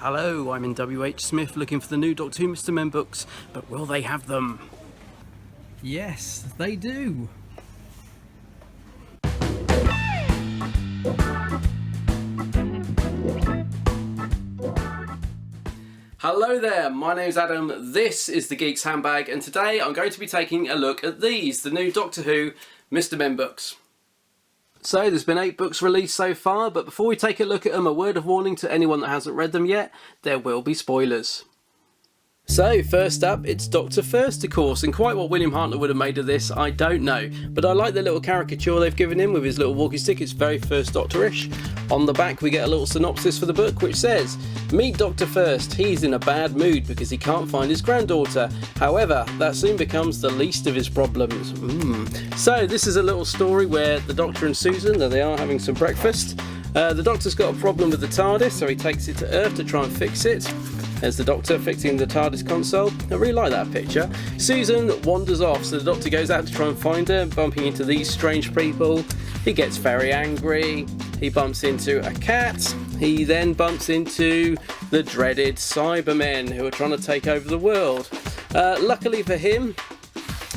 Hello, I'm in W.H. Smith looking for the new Doctor Who Mr. Men books, but will they have them? Yes, they do. Hello there, my name's Adam, this is the Geeks Handbag, and today I'm going to be taking a look at these, the new Doctor Who Mr. Men books. So there's been 8 books released so far, but before we take a look at them, a word of warning to anyone that hasn't read them yet, there will be spoilers. So first up, it's Doctor First, of course, and quite what William Hartnell would have made of this, I don't know. But I like the little caricature they've given him with his little walkie stick, it's very First Doctor-ish. On the back we get a little synopsis for the book which says, "Meet Doctor First, he's in a bad mood because he can't find his granddaughter. However, that soon becomes the least of his problems." So this is a little story where the Doctor and Susan, there they are having some breakfast. The Doctor's got a problem with the TARDIS, so he takes it to Earth to try and fix it. There's the Doctor fixing the TARDIS console. I really like that picture. Susan wanders off, so the Doctor goes out to try and find her, bumping into these strange people. He gets very angry. He bumps into a cat. He then bumps into the dreaded Cybermen who are trying to take over the world. Luckily for him,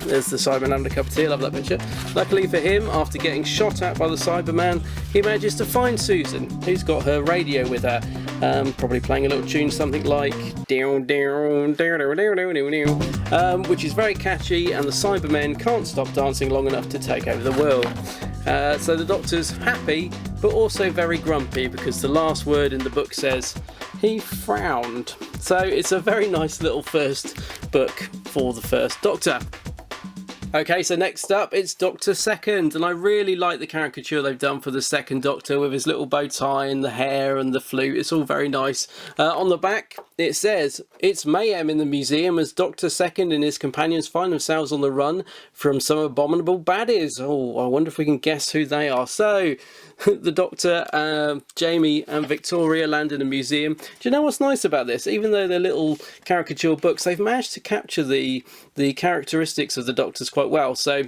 there's the Cyberman having a cup of tea, I love that picture. Luckily for him, after getting shot at by the Cyberman, he manages to find Susan, who's got her radio with her. Probably playing a little tune, something like which is very catchy, and the Cybermen can't stop dancing long enough to take over the world. So the Doctor's happy, but also very grumpy, because the last word in the book says he frowned. So it's a very nice little first book for the First Doctor. Okay, so next up it's Doctor Second, and I really like the caricature they've done for the Second Doctor with his little bow tie and the hair and the flute. It's all very nice. On the back it says, "It's mayhem in the museum as Doctor Second and his companions find themselves on the run from some abominable baddies." Oh, I wonder if we can guess who they are. So the Doctor, Jamie and Victoria land in a museum. Do you know what's nice about this? Even though they're little caricature books, they've managed to capture the characteristics of the Doctors quite well. So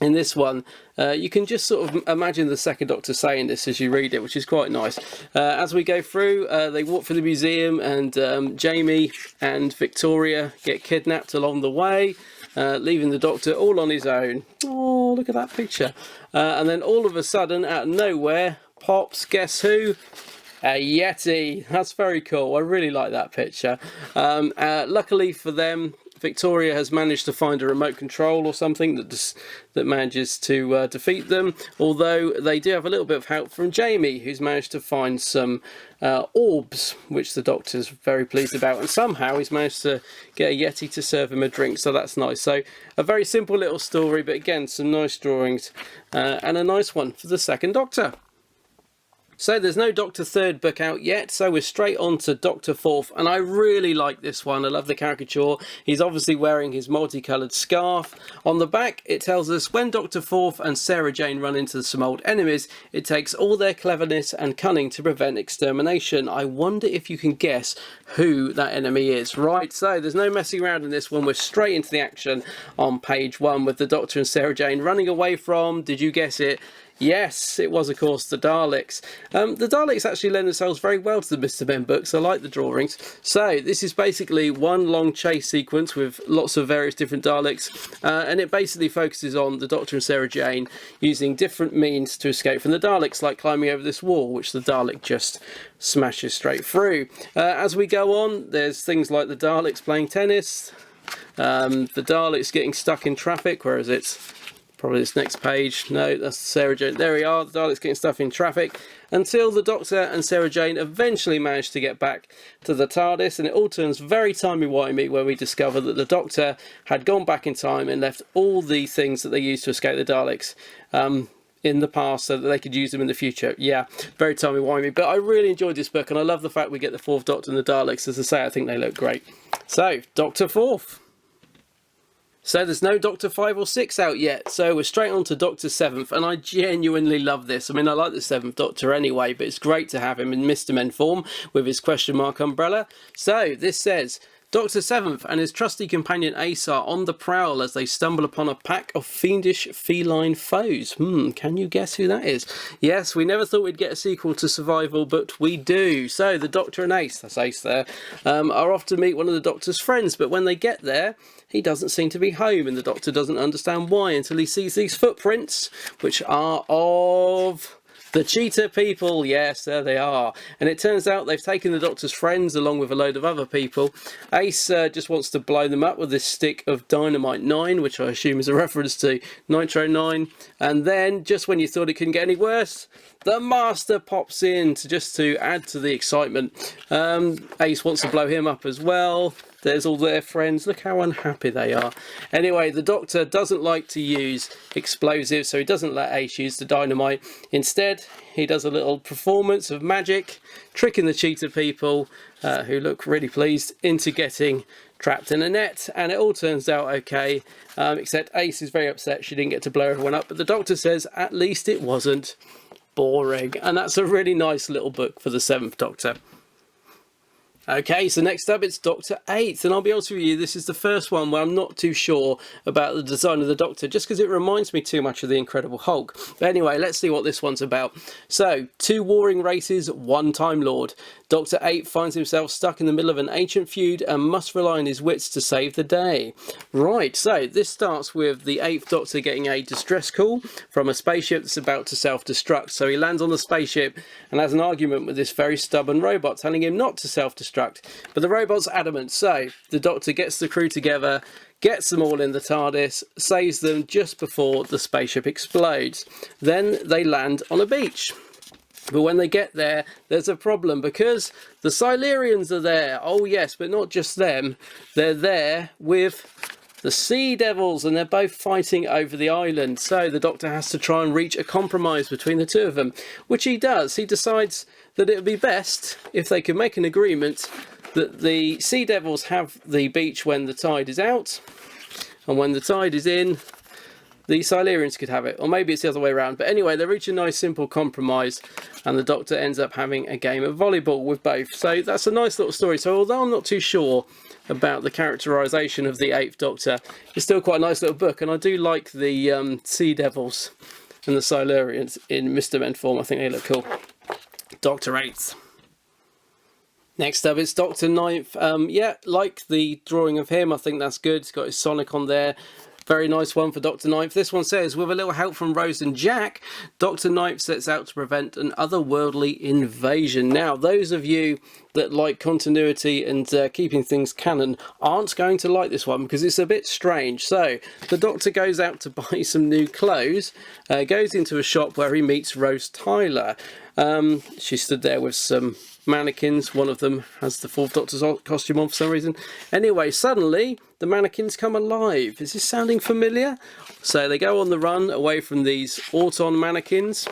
in this one, you can just sort of imagine the Second Doctor saying this as you read it, which is quite nice. As we go through, they walk through the museum, and Jamie and Victoria get kidnapped along the way, leaving the Doctor all on his own. Oh, look at that picture. And then all of a sudden, out of nowhere, pops, guess who? A Yeti. That's very cool. I really like that picture. Luckily for them, Victoria has managed to find a remote control or something that manages to defeat them, although they do have a little bit of help from Jamie, who's managed to find some orbs, which the Doctor's very pleased about, and somehow he's managed to get a Yeti to serve him a drink, so that's nice. So a very simple little story, but again some nice drawings, and a nice one for the Second Doctor. So there's no Doctor Third book out yet, so we're straight on to Doctor Fourth, and I really like this one. I love the caricature. He's obviously wearing his multicoloured scarf. On the back it tells us, when Doctor Fourth and Sarah Jane run into some old enemies, it takes all their cleverness and cunning to prevent extermination. I wonder if you can guess who that enemy is. Right, so there's no messing around in this one. We're straight into the action on page 1 with the Doctor and Sarah Jane running away from, did you guess it? Yes, it was of course the Daleks. The Daleks actually lend themselves very well to the Mr. Men books. I like the drawings. So this is basically one long chase sequence with lots of various different Daleks, and it basically focuses on the Doctor and Sarah Jane using different means to escape from the Daleks, like climbing over this wall, which the Dalek just smashes straight through. As we go on, there's things like the Daleks playing tennis, the Daleks getting stuck in traffic, whereas it's probably this next page. No, that's Sarah Jane. There we are, the Daleks getting stuff in traffic, until the Doctor and Sarah Jane eventually manage to get back to the TARDIS, and it all turns very timey-wimey when we discover that the Doctor had gone back in time and left all the things that they used to escape the Daleks in the past so that they could use them in the future. Yeah, very timey-wimey, but I really enjoyed this book, and I love the fact we get the Fourth Doctor and the Daleks. As I say, I think they look great. So, Doctor Fourth. So there's no Doctor 5 or 6 out yet, so we're straight on to Doctor 7th, and I genuinely love this. I mean, I like the 7th Doctor anyway, but it's great to have him in Mr. Men form with his question mark umbrella. So this says, Dr. Seventh and his trusty companion Ace are on the prowl as they stumble upon a pack of fiendish feline foes. Can you guess who that is? Yes, we never thought we'd get a sequel to Survival, but we do. So the Doctor and Ace, that's Ace there, are off to meet one of the Doctor's friends, but when they get there, he doesn't seem to be home, and the Doctor doesn't understand why until he sees these footprints, which are of the cheetah people. Yes, there they are. And it turns out they've taken the Doctor's friends along with a load of other people. Ace just wants to blow them up with this stick of Dynamite 9, which I assume is a reference to Nitro 9. And then, just when you thought it couldn't get any worse, the Master pops in to add to the excitement. Ace wants to blow him up as well. There's all their friends. Look how unhappy they are. Anyway, the Doctor doesn't like to use explosives, so he doesn't let Ace use the dynamite. Instead, he does a little performance of magic, tricking the cheetah people, who look really pleased, into getting trapped in a net. And it all turns out okay, except Ace is very upset she didn't get to blow everyone up. But the Doctor says, at least it wasn't boring. And that's a really nice little book for the 7th Doctor. Okay, so next up it's Doctor 8, and I'll be honest with you, this is the first one where I'm not too sure about the design of the Doctor, just because it reminds me too much of the Incredible Hulk. But anyway, let's see what this one's about. So, 2 warring races, 1 Time Lord. Dr. 8 finds himself stuck in the middle of an ancient feud and must rely on his wits to save the day. Right, so this starts with the 8th Doctor getting a distress call from a spaceship that's about to self-destruct. So he lands on the spaceship and has an argument with this very stubborn robot, telling him not to self-destruct. But the robot's adamant, so the Doctor gets the crew together, gets them all in the TARDIS, saves them just before the spaceship explodes. Then they land on a beach. But when they get there, there's a problem because the Silurians are there. Oh yes, but not just them. They're there with the Sea Devils, and they're both fighting over the island. So the Doctor has to try and reach a compromise between the two of them, which he does. He decides that it would be best if they could make an agreement that the Sea Devils have the beach when the tide is out, and when the tide is in, the Silurians could have it. Or maybe it's the other way around. But anyway, they reach a nice simple compromise, and the Doctor ends up having a game of volleyball with both. So that's a nice little story. So although I'm not too sure about the characterisation of the 8th Doctor, it's still quite a nice little book, and I do like the Sea Devils and the Silurians in Mr. Men form. I think they look cool. Doctor 8. Next up it's Doctor 9th. Yeah, like the drawing of him, I think that's good. He's got his Sonic on there. Very nice one for Dr. 9th. This one says, with a little help from Rose and Jack, Dr. 9th sets out to prevent an otherworldly invasion. Now, those of you that like continuity and keeping things canon aren't going to like this one because it's a bit strange. So, the Doctor goes out to buy some new clothes, goes into a shop where he meets Rose Tyler. She stood there with some mannequins. One of them has the 4th Doctor's costume on for some reason. Anyway, suddenly the mannequins come alive. Is this sounding familiar? So they go on the run away from these Auton mannequins.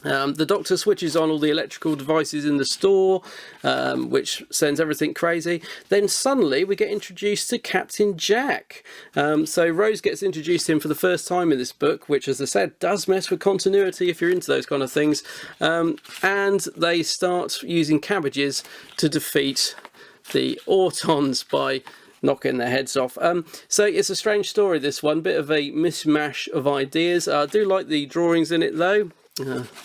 The Doctor switches on all the electrical devices in the store, which sends everything crazy. Then suddenly we get introduced to Captain Jack. So Rose gets introduced to him for the first time in this book, which, as I said, does mess with continuity if you're into those kind of things. And they start using cabbages to defeat the Autons by knocking their heads off. So it's a strange story, this one. Bit of a mishmash of ideas. I do like the drawings in it, though.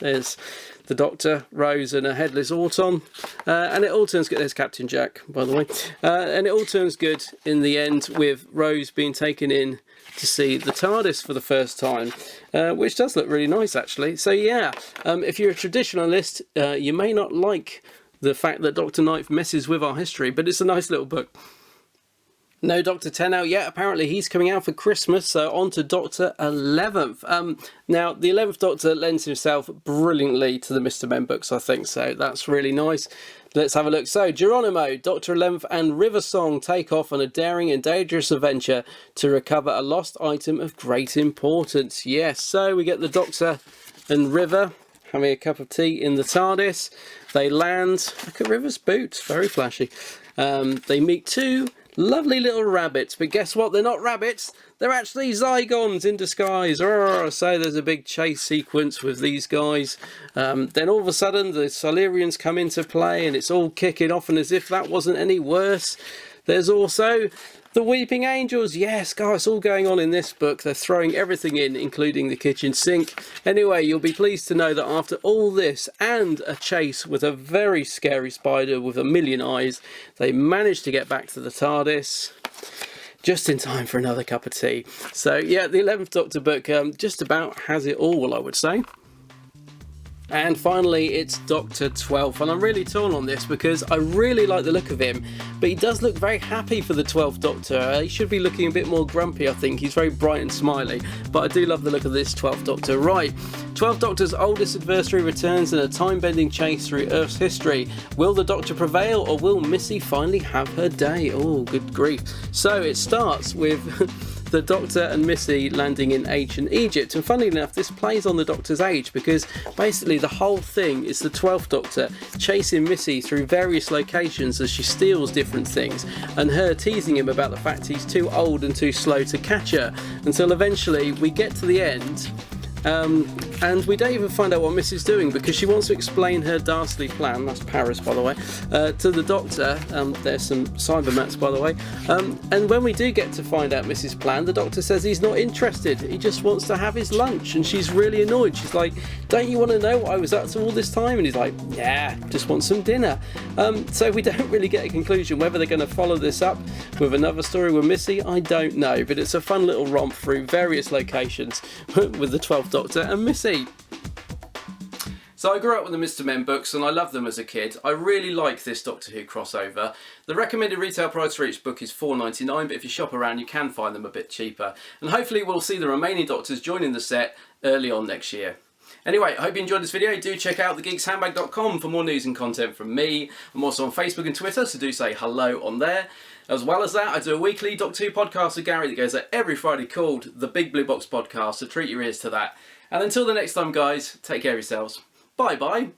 There's the Doctor, Rose, and a headless Auton, and it all turns good. There's Captain Jack, by the way, and it all turns good in the end with Rose being taken in to see the TARDIS for the first time, which does look really nice, actually. So yeah, if you're a traditionalist, you may not like the fact that Dr. 9th messes with our history, but it's a nice little book. No Dr. 10 out yet. Apparently he's coming out for Christmas, so on to Dr. 11th. Now, the 11th Doctor lends himself brilliantly to the Mr. Men books, I think, so that's really nice. Let's have a look. So, Geronimo, Dr. 11th and River Song take off on a daring and dangerous adventure to recover a lost item of great importance. Yes, so we get the Doctor and River having a cup of tea in the TARDIS. They land. Look at River's boots, very flashy. They meet 2 lovely little rabbits, but guess what? They're not rabbits. They're actually Zygons in disguise. So there's a big chase sequence with these guys. Then all of a sudden the Silurians come into play and it's all kicking off, and as if that wasn't any worse, There's also the Weeping Angels. Yes, guys, it's all going on in this book. They're throwing everything in, including the kitchen sink. Anyway, you'll be pleased to know that after all this and a chase with a very scary spider with a million eyes, they managed to get back to the TARDIS just in time for another cup of tea. So yeah, the 11th Doctor book just about has it all, I would say. And finally, it's Doctor 12, and I'm really torn on this because I really like the look of him, but he does look very happy for the 12th Doctor. He should be looking a bit more grumpy, I think. He's very bright and smiley, but I do love the look of this 12th Doctor. Right, 12th Doctor's oldest adversary returns in a time-bending chase through Earth's history. Will the Doctor prevail, or will Missy finally have her day? Oh, good grief. So it starts with the Doctor and Missy landing in ancient Egypt, and funnily enough, this plays on the Doctor's age, because basically the whole thing is the 12th Doctor chasing Missy through various locations as she steals different things, and her teasing him about the fact he's too old and too slow to catch her, until eventually we get to the end. And we don't even find out what Missy's doing, because she wants to explain her dastardly plan, that's Paris by the way, to the Doctor. There's some Cybermats by the way, and when we do get to find out Missy's plan, the Doctor says he's not interested, he just wants to have his lunch, and she's really annoyed. She's like, don't you want to know what I was up to all this time? And he's like, yeah, just want some dinner. So we don't really get a conclusion. Whether they're going to follow this up with another story with Missy, I don't know, but it's a fun little romp through various locations with the 12th Doctor and Missy. So I grew up with the Mr. Men books and I loved them as a kid. I really like this Doctor Who crossover. The recommended retail price for each book is £4.99, but if you shop around you can find them a bit cheaper. And hopefully we'll see the remaining Doctors joining the set early on next year. Anyway, I hope you enjoyed this video. Do check out thegeekshandbag.com for more news and content from me. I'm also on Facebook and Twitter, so do say hello on there. As well as that, I do a weekly Doctor Who podcast with Gary that goes out every Friday called The Big Blue Box Podcast, so treat your ears to that. And until the next time, guys, take care of yourselves. Bye-bye.